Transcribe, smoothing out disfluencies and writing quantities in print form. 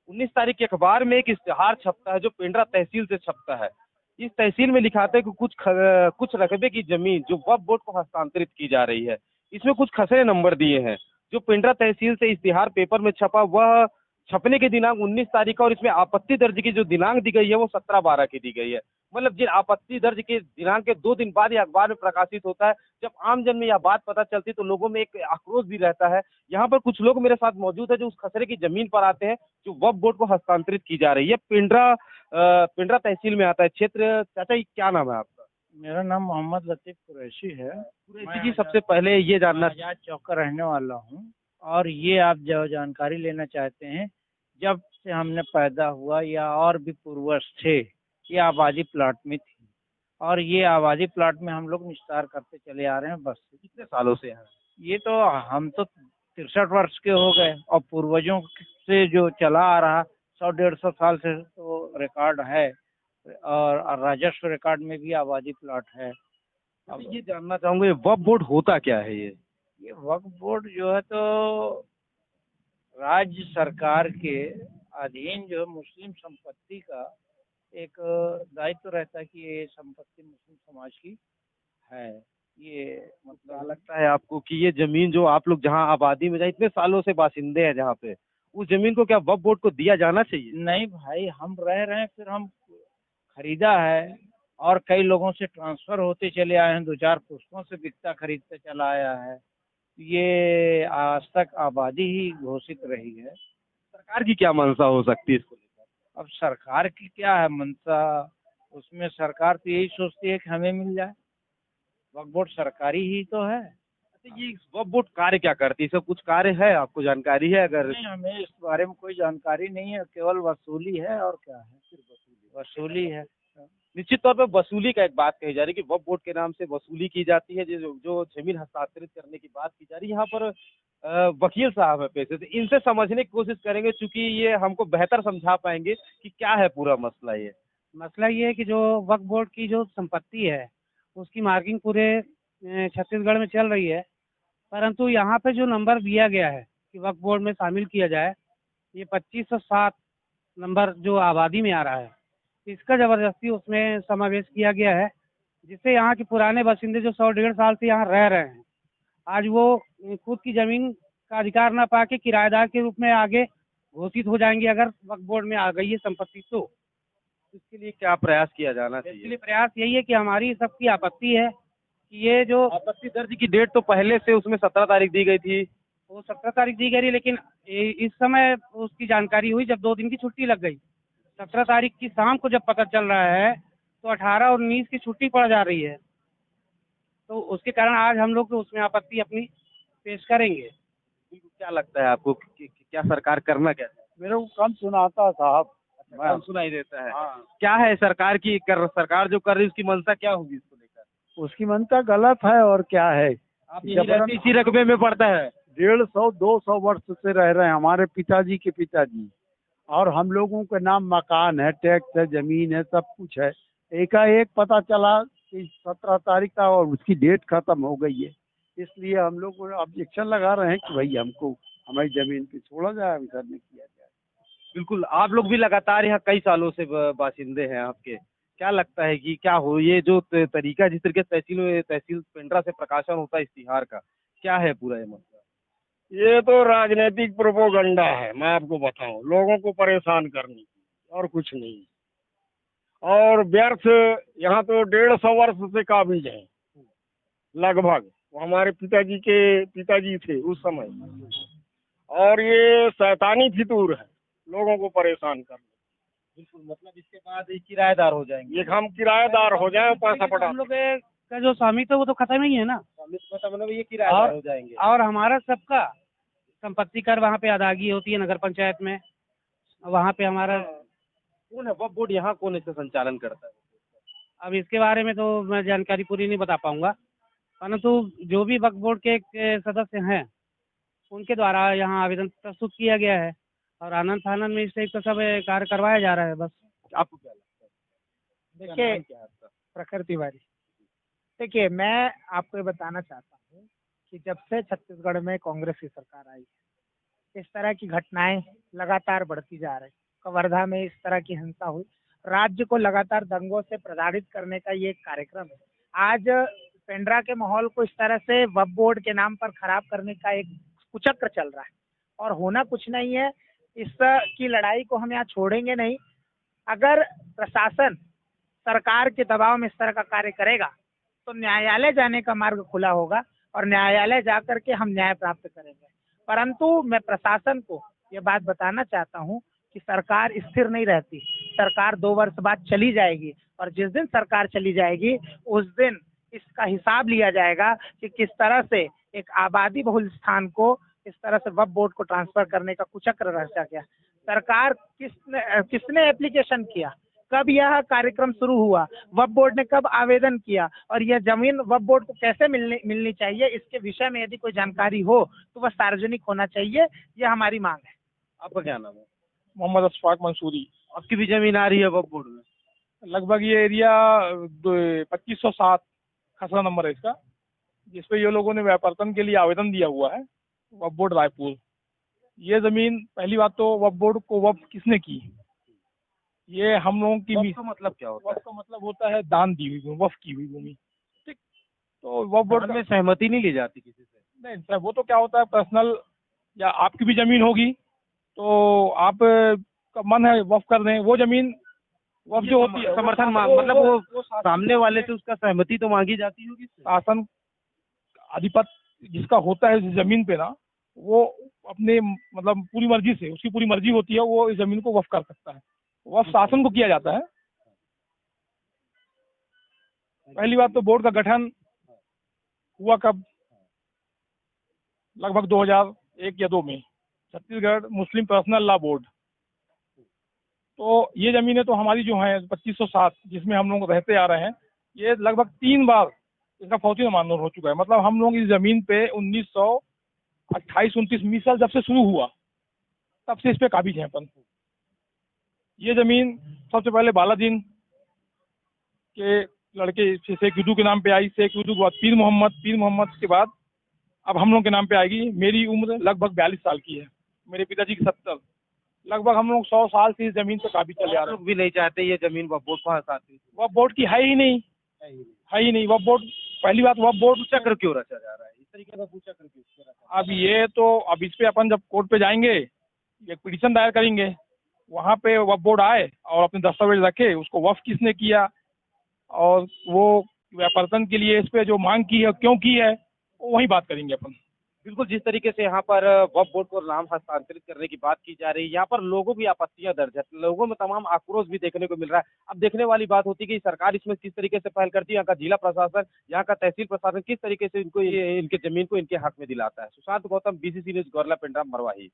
19 तारीख के अखबार में एक इश्तिहार छपता है जो पेंड्रा तहसील से छपता है। इस तहसील में लिखा था कि कुछ रकबे की जमीन जो वक्फ बोर्ड को हस्तांतरित की जा रही है। इसमें कुछ खसरे नंबर दिए हैं। जो पेंड्रा तहसील से इश्तिहार पेपर में छपा वह छपने की दिनांक 19 तारीख है और इसमें आपत्ति दर्ज की जो दिनांक दी गई है वो 17/12 की दी गई है। मतलब जिन आपत्ति दर्ज के दिनांक के 2 दिन बाद ये अखबार में प्रकाशित होता है। जब आम जन में यह बात पता चलती है तो लोगों में एक आक्रोश भी रहता है। यहाँ पर कुछ लोग मेरे साथ मौजूद है जो उस खसरे की जमीन पर आते हैं जो वक्फ बोर्ड को हस्तांतरित की जा रही है। पिंडरा तहसील में आता है क्षेत्र। चाचा ये क्या नाम है आपका? मेरा नाम मोहम्मद लतीफ़ कुरैशी है। कुरैशी जी, सबसे पहले ये जानना आजाद चौक का रहने वाला हूँ। और ये आप जो जानकारी लेना चाहते हैं, जब से हमने पैदा हुआ या और भी पूर्वज थे, ये आबादी प्लाट में थी और ये आबादी प्लाट में हम लोग निस्तार करते चले आ रहे हैं बस। कितने सालों से हैं? ये तो हम तो 63 वर्ष के हो गए और पूर्वजों से जो चला आ रहा 100-150 साल से तो रिकॉर्ड है और राजस्व रिकॉर्ड में भी आबादी प्लाट है। अब ये जानना चाहूंगा वक्फ बोर्ड होता क्या है? ये वक्फ बोर्ड जो है तो राज्य सरकार के अधीन जो मुस्लिम संपत्ति का एक दायित्व रहता है कि ये संपत्ति मुस्लिम समाज की है। ये मतलब लगता है आपको कि ये जमीन जो आप लोग जहाँ आबादी में जहाँ इतने सालों से बासिंदे हैं जहाँ पे, उस जमीन को क्या वक्फ बोर्ड को दिया जाना चाहिए? नहीं भाई, हम रह रहे हैं, फिर हम खरीदा है और कई लोगों से ट्रांसफर होते चले आए हैं, 2-4 पुश्तों से बिकता खरीदते चला आया है। ये आज तक आबादी ही घोषित रही है। सरकार की क्या मंशा हो सकती है इसको लेकर? अब सरकार की क्या है मंशा, उसमें सरकार तो यही सोचती है कि हमें मिल जाए। वक्फ बोर्ड सरकारी ही तो है। अच्छा, ये वक्फ बोर्ड कार्य क्या करती है? इसका कुछ कार्य है, आपको जानकारी है? अगर नहीं, हमें इस बारे में कोई जानकारी नहीं है, केवल वसूली है और क्या है, सिर्फ वसूली है। निश्चित तौर पर वसूली का एक बात कही जा रही है कि वक्फ बोर्ड के नाम से वसूली की जाती है। जो जो जमीन हस्तांतरित करने की बात की जा रही है, यहाँ पर वकील साहब है पैसे से, इनसे समझने की कोशिश करेंगे क्योंकि ये हमको बेहतर समझा पाएंगे कि क्या है पूरा मसला। ये मसला ये है कि जो वक्फ बोर्ड की जो संपत्ति है उसकी मार्किंग पूरे छत्तीसगढ़ में चल रही है, परंतु यहाँ पे जो नंबर दिया गया है कि वक्फ बोर्ड में शामिल किया जाए, ये 2507 नंबर जो आबादी में आ रहा है, इसका ज़बरदस्ती उसमें समावेश किया गया है, जिससे यहाँ के पुराने बासिंदे जो 100-150 साल से यहाँ रह रहे हैं, आज वो खुद की ज़मीन का अधिकार ना पाके किराएदार के रूप में आगे घोषित हो जाएंगे अगर वक्फ बोर्ड में आ गई है संपत्ति तो। इसके लिए क्या प्रयास किया जाना इसके चाहिए? लिए प्रयास यही है कि हमारी सबकी आपत्ति है कि ये जो आपत्ति दर्ज की डेट तो पहले से उसमें 17 तारीख दी गई थी। वो 17 तारीख दी गई, लेकिन इस समय उसकी जानकारी हुई जब 2 दिन की छुट्टी लग गई। 17 तारीख की शाम को जब पता चल रहा है तो 18 और 19 की छुट्टी पड़ जा रही है, तो उसके कारण आज हम लोग उसमें आपत्ति अपनी पेश करेंगे। क्या लगता है आपको कि क्या सरकार करना क्या है? मेरे को कम सुनाता साहब। कम सुनाई देता है। हाँ। क्या है सरकार की सरकार जो कर रही है उसकी मंशा क्या होगी इसको लेकर? उसकी मंशा गलत है और क्या है। आप यही रहते इसी रकबे में पड़ता है। 150-200 वर्ष से रह रहे हैं हमारे पिताजी के पिताजी, और हम लोगों के नाम मकान है, टैक्स है, जमीन है, सब कुछ है। एकाएक पता चला कि 17 तारीख का और उसकी डेट खत्म हो गई है, इसलिए हम लोग ऑब्जेक्शन लगा रहे हैं कि भाई हमको हमारी जमीन पे छोड़ा जाए, अवसर में किया जाए। बिल्कुल, आप लोग भी लगातार यहाँ कई सालों से बासिंदे हैं आपके। क्या लगता है कि क्या हो ये जो तरीका जिस तरीके से तहसील पेंड्रा से प्रकाशन होता है इश्तिहार का, क्या है पूरा ये मसला? ये तो राजनीतिक प्रोपोगंडा है, मैं आपको बताऊं, लोगों को परेशान करने की और कुछ नहीं। और व्यर्थ, यहाँ तो 150 वर्ष से काबिज है लगभग, वो हमारे पिताजी के पिताजी थे उस समय। और ये शैतानी फितूर है लोगों को परेशान करने। बिल्कुल, मतलब इसके बाद ये किराएदार हो जाएंगे। ये हम किराएदार हो जाए, पैसा पटा हम लोग का जो स्वामित्व है वो तो खत्म ही है ना, मतलब ये किराएदार हो जाएंगे। और हमारा सबका संपत्ति कर वहाँ पे अदायगी होती है नगर पंचायत में, वहाँ पे हमारा कौन है वक्फ बोर्ड, यहाँ कौन इसका संचालन करता है? अब इसके बारे में तो मैं जानकारी पूरी नहीं बता पाऊंगा, परंतु जो भी वक्फ बोर्ड के सदस्य हैं उनके द्वारा यहाँ आवेदन प्रस्तुत किया गया है और आनंद फानंद में इस टाइप का सब कार्य करवाया जा रहा है बस। आपको क्या लगता है? देखिए, क्या है आपका? प्रखर तिवारी। देखिए, मैं आपको ये बताना चाहता हूँ कि जब से छत्तीसगढ़ में कांग्रेस की सरकार आई है, इस तरह की घटनाएं लगातार बढ़ती जा रही। कवर्धा में इस तरह की हिंसा हुई। राज्य को लगातार दंगों से प्रताड़ित करने का ये एक कार्यक्रम है। आज पेंड्रा के माहौल को इस तरह से वक्फ बोर्ड के नाम पर खराब करने का एक कुचक्र चल रहा है और होना कुछ नहीं है। इस की लड़ाई को हम यहाँ छोड़ेंगे नहीं। अगर प्रशासन सरकार के दबाव में इस तरह का कार्य करेगा तो न्यायालय जाने का मार्ग खुला होगा और न्यायालय जाकर के हम न्याय प्राप्त करेंगे। परंतु मैं प्रशासन को ये बात बताना चाहता हूँ कि सरकार स्थिर नहीं रहती। सरकार 2 वर्ष बाद चली जाएगी और जिस दिन सरकार चली जाएगी उस दिन इसका हिसाब लिया जाएगा कि किस तरह से एक आबादी बहुल स्थान को इस तरह से वक्फ बोर्ड को ट्रांसफर करने का कुचक्र रचा गया। सरकार किसने एप्लीकेशन किया, कब यह कार्यक्रम शुरू हुआ, वक्फ बोर्ड ने कब आवेदन किया और यह जमीन वक्फ बोर्ड को कैसे मिलनी चाहिए, इसके विषय में यदि कोई जानकारी हो तो वह सार्वजनिक होना चाहिए। यह हमारी मांग है। आपका क्या नाम है? मोहम्मद अशफाक मंसूरी। आपकी भी जमीन आ रही है वक्फ बोर्ड में? लगभग ये एरिया 2507 खसरा नंबर है इसका, जिसपे ये लोगों ने व्यापारतन के लिए आवेदन दिया हुआ है वक्फ बोर्ड रायपुर। ये जमीन, पहली बात तो वक्फ बोर्ड को वक्फ किसने की, ये हम लोगों की वक्फ का मतलब क्या होता है? वक्फ का मतलब होता है दान दी हुई भूमि, वक्फ की हुई भूमि। ठीक, तो वक्फ बोर्ड में सहमति नहीं ली जाती किसी से? नहीं सर, वो तो क्या होता है पर्सनल, या आपकी भी जमीन होगी तो आप का मन है वक्फ कर दें, वो जमीन वक्फ जो होती है समर्थन मतलब वो सामने वाले से उसका सहमति तो मांगी जाती होगी। शासन अधिपत्य जिसका होता है इस जमीन पे ना, वो अपने मतलब पूरी मर्जी से, उसकी पूरी मर्जी होती है, वो इस जमीन को वक्फ कर सकता है। वक्फ शासन को किया जाता है। पहली बात तो बोर्ड का गठन हुआ कब, लगभग 2001 या 2 में, छत्तीसगढ़ मुस्लिम पर्सनल लॉ बोर्ड। तो ये जमीनें तो हमारी जो हैं 2507 जिसमें हम लोग रहते आ रहे हैं, ये लगभग 3 बार इसका फौजी मानूर हो चुका है। मतलब हम लोग इस जमीन पे 1928-29 मिसल जब से शुरू हुआ तब से इस पे काबिज हैं अपन। ये जमीन सबसे पहले बालादीन के लड़के शेख युदू के नाम पे आई, शेख युदू के बाद पीर मोहम्मद के बाद अब हम लोग के नाम पे आएगी। मेरी उम्र लगभग 42 साल की है, मेरे पिताजी की 70। लगभग हम लोग 100 साल से इस जमीन पे काबिज चले आ रहे हैं। लोग भी नहीं चाहते ये जमीन वक्फ बोर्ड को हटाती। वक्फ बोर्ड की है ही नहीं। वक्फ बोर्ड, पहली बात वक्फ बोर्ड चक्र क्यों रचा जा रहा है इस तरीके का चक्र क्यों? अब ये तो अब इस पे अपन जब कोर्ट पे जाएंगे, एक पिटीशन दायर करेंगे, वहाँ पे वक्फ बोर्ड आए और अपने दस्तावेज रखे, उसको वक्फ किसने किया और वो व्यापारतन के लिए इस पे जो मांग की है क्यों की है, वही बात करेंगे अपन। बिल्कुल, जिस तरीके से यहाँ पर वक्फ बोर्ड को नाम हस्तांतरित करने की बात की जा रही है, यहाँ पर लोगों की आपत्तियां दर्ज है, लोगों में तमाम आक्रोश भी देखने को मिल रहा है। अब देखने वाली बात होती है कि सरकार इसमें किस तरीके से पहल करती है, यहाँ का जिला प्रशासन, यहाँ का तहसील प्रशासन किस तरीके से इनको इनके जमीन को इनके हक में दिलाता है। Sushant Gautam, BCC news, Gaurela, Pendra, Marwahi.